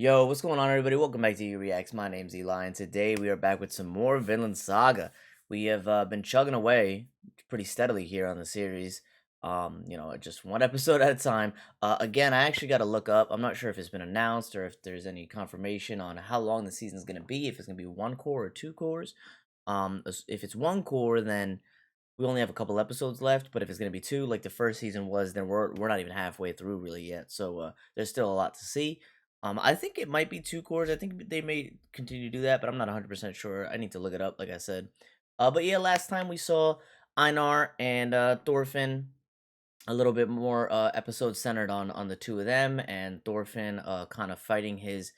Yo, what's going on, everybody? Welcome back to E-Reacts. My name's Eli, and today we are back with some more Vinland Saga. We have been chugging away pretty steadily here on the series. Just one episode at a time. Again, I actually got to look up. I'm not sure if it's been announced or if there's any confirmation on how long the season's going to be. If it's going to be one core or two cores. If it's one core, then we only have a couple episodes left. But if it's going to be two, like the first season was, then we're not even halfway through really yet. So there's still a lot to see. I think it might be two cores. I think they may continue to do that, but I'm not 100% sure. I need to look it up, like I said. But yeah, last time we saw Einar and Thorfinn, a little bit more episodes centered on the two of them, and Thorfinn kind of fighting his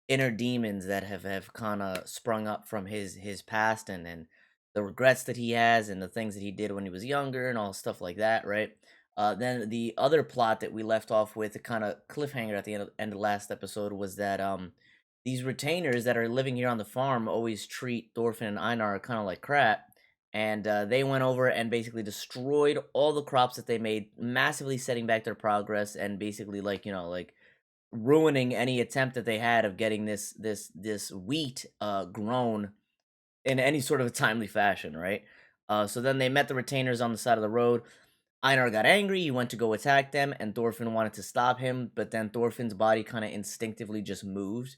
inner demons that have kind of sprung up from his past, and the regrets that he has and the things that he did when he was younger and all stuff like that, right? Then the other plot that we left off with, a kind of cliffhanger at the end of last episode, was that these retainers that are living here on the farm always treat Thorfinn and Einar kind of like crap, and they went over and basically destroyed all the crops that they made, massively setting back their progress, and basically like ruining any attempt that they had of getting this wheat grown in any sort of a timely fashion, right? So then they met the retainers on the side of the road. Einar got angry. He went to go attack them, and Thorfinn wanted to stop him, but then Thorfinn's body kind of instinctively just moved,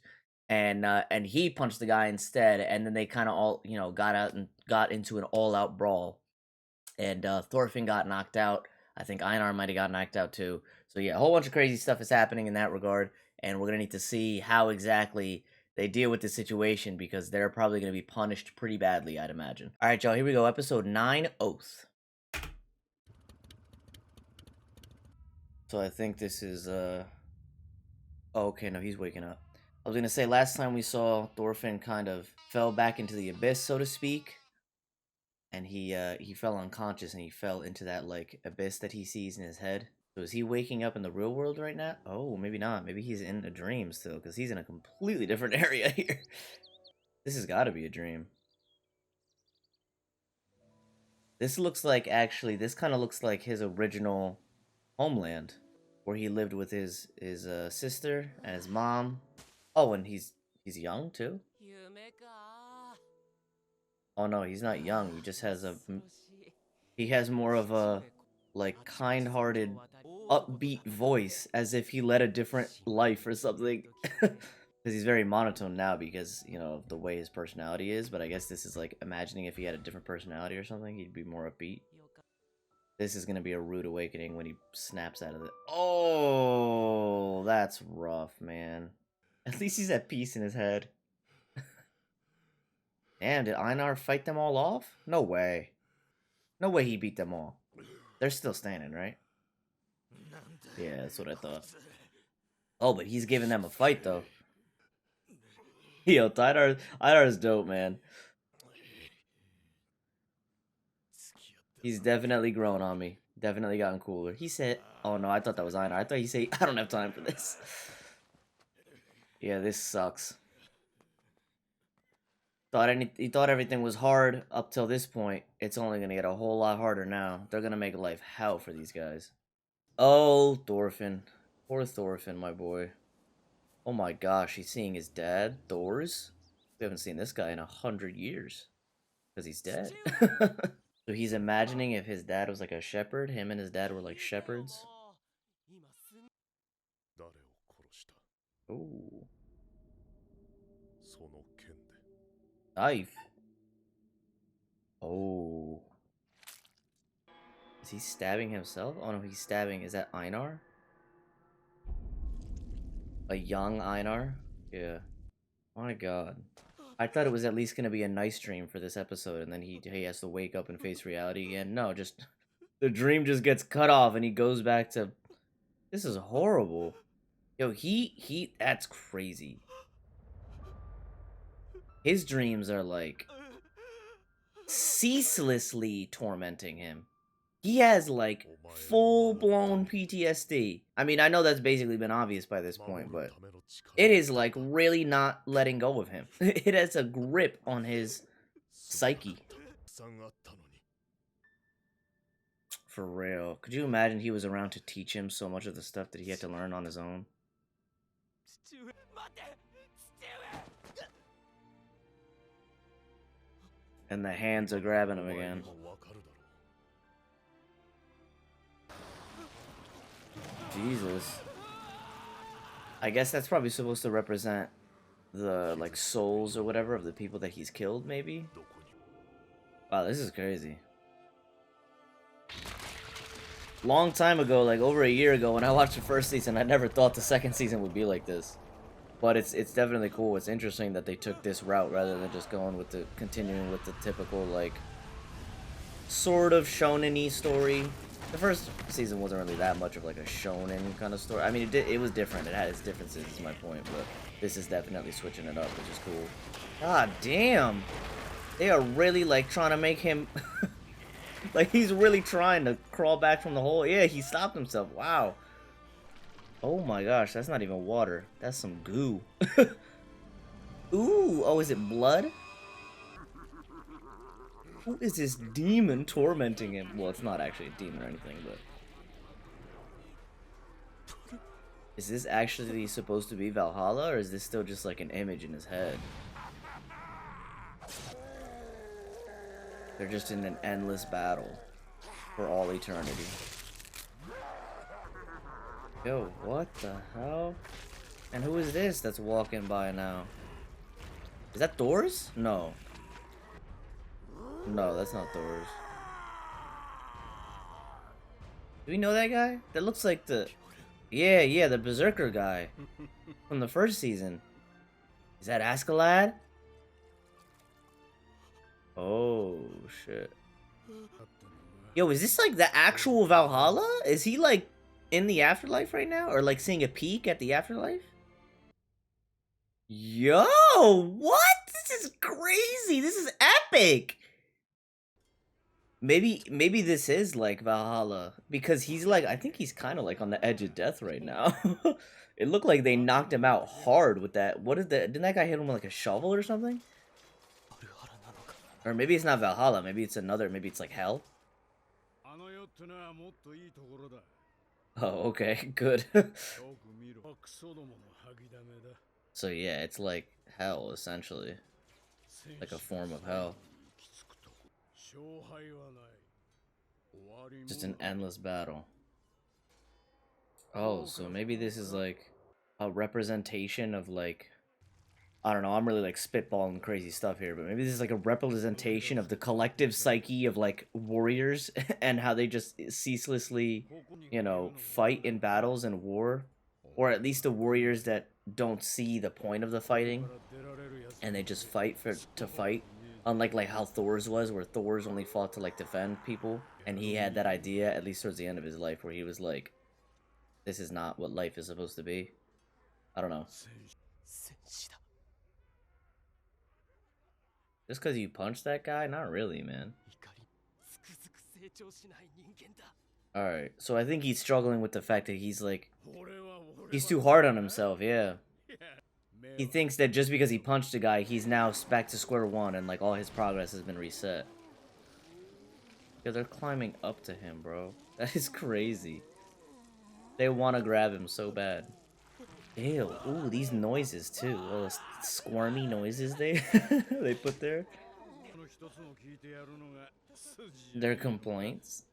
and he punched the guy instead. And then they kind of all got out and got into an all-out brawl, and Thorfinn got knocked out. I think Einar might have got knocked out too. So yeah, a whole bunch of crazy stuff is happening in that regard, and we're gonna need to see how exactly they deal with the situation because they're probably gonna be punished pretty badly, I'd imagine. All right, y'all, here we go. Episode 9, Oath. So I think this is oh, okay, no, he's waking up. I was gonna say last time we saw Thorfinn kind of fell back into the abyss, so to speak, and he fell unconscious and he fell into that like abyss that he sees in his head. So is he waking up in the real world right now? Oh, maybe not. Maybe he's in a dream still, because he's in a completely different area here. This has got to be a dream. This looks like this kind of looks like his original homeland, where he lived with his sister and his mom. Oh, and he's young too. Oh no, he's not young. He just has he has more of a like kind-hearted, upbeat voice, as if he led a different life or something. Because he's very monotone now because of the way his personality is. But I guess this is like imagining if he had a different personality or something, he'd be more upbeat. This is gonna be a rude awakening when he snaps out of it. Oh, that's rough, man. At least he's at peace in his head. Damn, did Einar fight them all off? No way. No way he beat them all. They're still standing, right? Yeah, that's what I thought. Oh, but he's giving them a fight, though. Yo, Einar is dope, man. He's definitely grown on me. Definitely gotten cooler. He said, oh no, I thought that was Einar. I thought he said, I don't have time for this. Yeah, this sucks. He thought everything was hard up till this point. It's only gonna get a whole lot harder now. They're gonna make life hell for these guys. Oh, Thorfinn. Poor Thorfinn, my boy. Oh my gosh, he's seeing his dad, Thor's. We haven't seen this guy in 100 years. Because he's dead. So he's imagining if his dad was like a shepherd, him and his dad were like shepherds. Oh. Knife. Oh. Is he stabbing himself? Oh no, he's stabbing. Is that Einar? A young Einar? Yeah. My god. I thought it was at least gonna be a nice dream for this episode, and then he has to wake up and face reality again. No, just the dream just gets cut off and he goes back to. This is horrible. Yo, that's crazy. His dreams are like ceaselessly tormenting him. He has like full-blown PTSD. I mean, I know that's basically been obvious by this point, but it is like really not letting go of him. It has a grip on his psyche. For real. Could you imagine he was around to teach him so much of the stuff that he had to learn on his own? And the hands are grabbing him again. Jesus. I guess that's probably supposed to represent the, like, souls or whatever of the people that he's killed, maybe? Wow, this is crazy. Long time ago, like over a year ago, when I watched the first season, I never thought the second season would be like this. But it's definitely cool. It's interesting that they took this route rather than just going with the continuing with the typical, like, sort of shonen-y story. The first season wasn't really that much of like a shonen kind of story. I mean, it was different. It had its differences, is my point. But this is definitely switching it up, which is cool. God damn, they are really like trying to make him like he's really trying to crawl back from the hole. Yeah, he stopped himself. Wow. Oh my gosh, that's not even water. That's some goo. Ooh, oh, is it blood? Who is this demon tormenting him? Well, it's not actually a demon or anything, but... Is this actually supposed to be Valhalla, or is this still just like an image in his head? They're just in an endless battle for all eternity. Yo, what the hell? And who is this that's walking by now? Is that Thor's? No. No, that's not Thor's. Do we know that guy? That looks like the... Yeah, the Berserker guy from the first season. Is that Askeladd? Oh, shit. Yo, is this like the actual Valhalla? Is he like in the afterlife right now? Or like seeing a peek at the afterlife? Yo, what? This is crazy. This is epic. Maybe this is like Valhalla because he's like, I think he's kind of like on the edge of death right now. It looked like they knocked him out hard with that. What is that? Didn't that guy hit him with like a shovel or something? Or maybe it's not Valhalla. Maybe it's another. Maybe it's like hell. Oh, okay, good. So yeah, it's like hell essentially, like a form of hell. Just an endless battle. Oh, so maybe this is like a representation of like, I don't know, I'm really like spitballing crazy stuff here, but maybe this is like a representation of the collective psyche of like warriors and how they just ceaselessly, you know, fight in battles and war, or at least the warriors that don't see the point of the fighting and they just fight to fight. Unlike like how Thor's was, where Thor's only fought to like defend people, and he had that idea at least towards the end of his life where he was like, this is not what life is supposed to be. I don't know. Just because you punched that guy? Not really, man. Alright, so I think he's struggling with the fact that he's like, he's too hard on himself, yeah. He thinks that just because he punched a guy, he's now back to square one and like all his progress has been reset. Yeah, they're climbing up to him, bro. That is crazy. They want to grab him so bad. Ew. Ooh, these noises too. All those squirmy noises they they put there. Their complaints.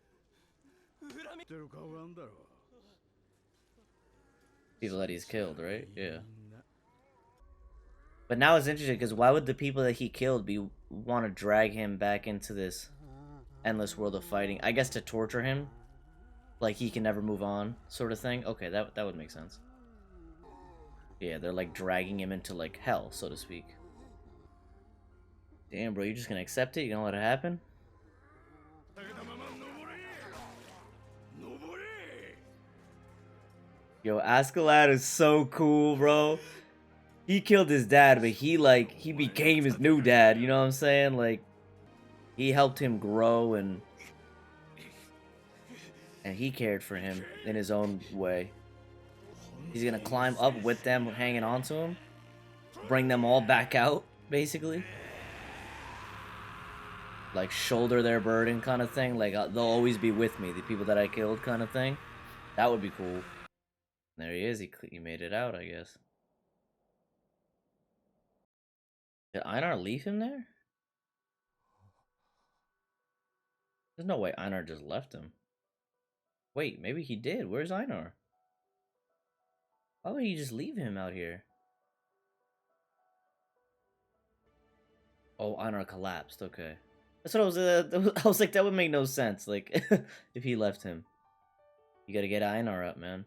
People that he's killed, right? Yeah. But now it's interesting because why would the people that he killed want to drag him back into this endless world of fighting? I guess to torture him, like he can never move on, sort of thing. Okay, that would make sense. Yeah, they're like dragging him into like hell, so to speak. Damn, bro, you just gonna accept it? You gonna let it happen? Yo, Askeladd is so cool, bro. He killed his dad, but he became his new dad, you know what I'm saying? Like, he helped him grow and he cared for him in his own way. He's gonna climb up with them, hanging on to him, bring them all back out, basically. Like, shoulder their burden kind of thing. Like, they'll always be with me, the people that I killed kind of thing. That would be cool. There he is, he made it out, I guess. Did Einar leave him there? There's no way Einar just left him. Wait, maybe he did. Where's Einar? Why would he just leave him out here? Oh, Einar collapsed. Okay. That's what I was. I was like, that would make no sense. Like, if he left him, you gotta get Einar up, man.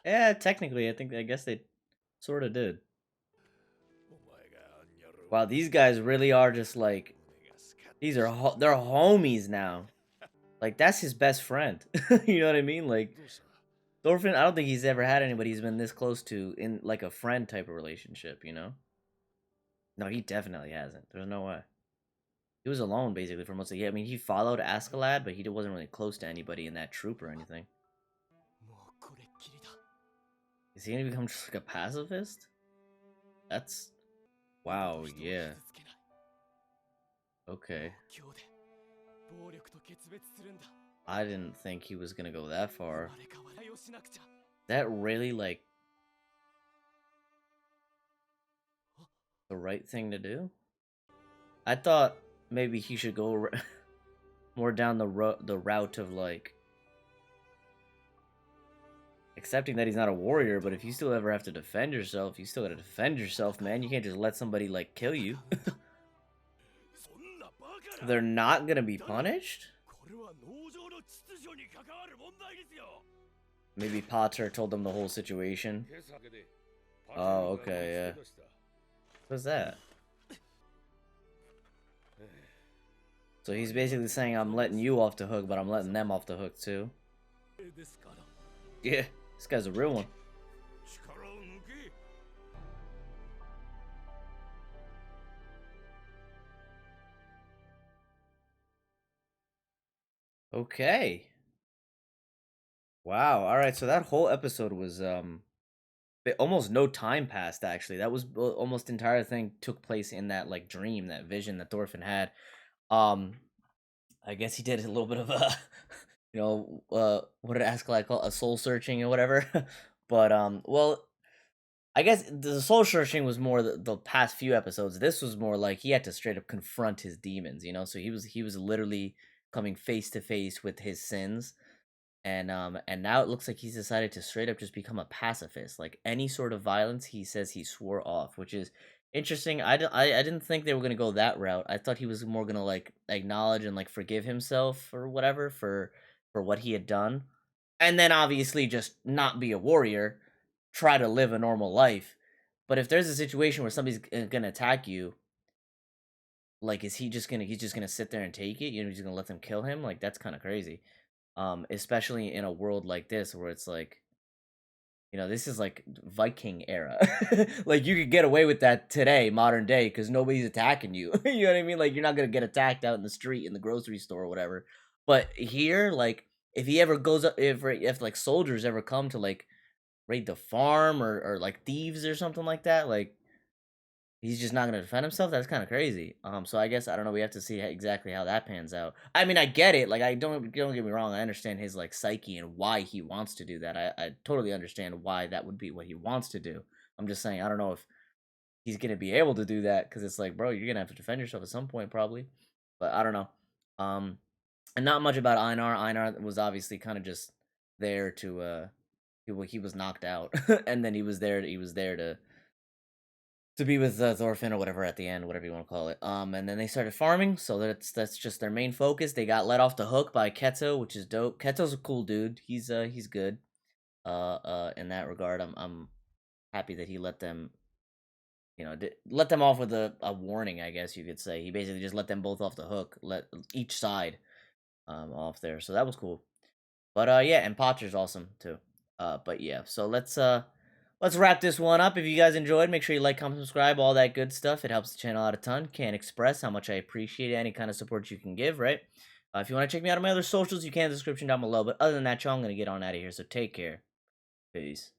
Yeah, technically, I guess they sort of did. Wow, these guys really are just like, they're homies now. Like, that's his best friend. You know what I mean? Like, Thorfinn, I don't think he's ever had anybody he's been this close to in like a friend type of relationship, you know? No, he definitely hasn't. There's no way. He was alone basically for most of the year. I mean, he followed Askeladd, but he wasn't really close to anybody in that troop or anything. Is he gonna become just like a pacifist? That's... Wow, yeah. Okay. I didn't think he was gonna go that far. That really, like, the right thing to do? I thought maybe he should go more down the route of, like, accepting that he's not a warrior, but if you still ever have to defend yourself, you still gotta defend yourself, man. You can't just let somebody, like, kill you. They're not gonna be punished? Maybe Potter told them the whole situation. Oh, okay, yeah. What's that? So he's basically saying, I'm letting you off the hook, but I'm letting them off the hook too. Yeah, this guy's a real one. Okay. Wow, alright, so that whole episode was, almost no time passed, actually. That was almost the entire thing took place in that, like, dream, that vision that Thorfinn had. I guess he did a little bit of a, you know, what did Askeladd call a soul searching or whatever. But well, I guess the soul searching was more the past few episodes. This was more like he had to straight up confront his demons, you know. So he was literally coming face to face with his sins, and now it looks like he's decided to straight up just become a pacifist. Like any sort of violence, he says he swore off, which is interesting. I didn't think they were gonna go that route. I thought he was more gonna like acknowledge and like forgive himself or whatever for what he had done, and then obviously just not be a warrior, try to live a normal life. But if there's a situation where somebody's gonna attack you, like is he's just gonna sit there and take it? You know, he's gonna let them kill him? Like that's kind of crazy. Especially in a world like this where it's like, you know, this is like Viking era. Like you could get away with that today, modern day, because nobody's attacking you. You know what I mean? Like you're not gonna get attacked out in the street, in the grocery store, or whatever. But here, like, if he ever goes up, if like soldiers ever come to like raid the farm or like thieves or something like that, like he's just not gonna defend himself. That's kind of crazy. So I guess I don't know. We have to see exactly how that pans out. I mean, I get it. Like, I don't get me wrong. I understand his like psyche and why he wants to do that. I totally understand why that would be what he wants to do. I'm just saying I don't know if he's gonna be able to do that because it's like, bro, you're gonna have to defend yourself at some point probably. But I don't know. And not much about Einar. Einar was obviously kind of just there to he was knocked out, and then he was there. He was there to be with Thorfinn or whatever at the end, whatever you want to call it. And then they started farming, so that's just their main focus. They got let off the hook by Keto, which is dope. Keto's a cool dude. He's good. In that regard, I'm happy that he let them, you know, let them off with a warning, I guess you could say. He basically just let them both off the hook, let each side off there. So that was cool. But yeah, and Potter's awesome too. But yeah, so let's wrap this one up. If you guys enjoyed, make sure you like, comment, subscribe, all that good stuff. It helps the channel out a ton. Can't express how much I appreciate any kind of support you can give, right? If you want to check me out on my other socials, you can in the description down below. But other than that, y'all, I'm going to get on out of here. So take care. Peace.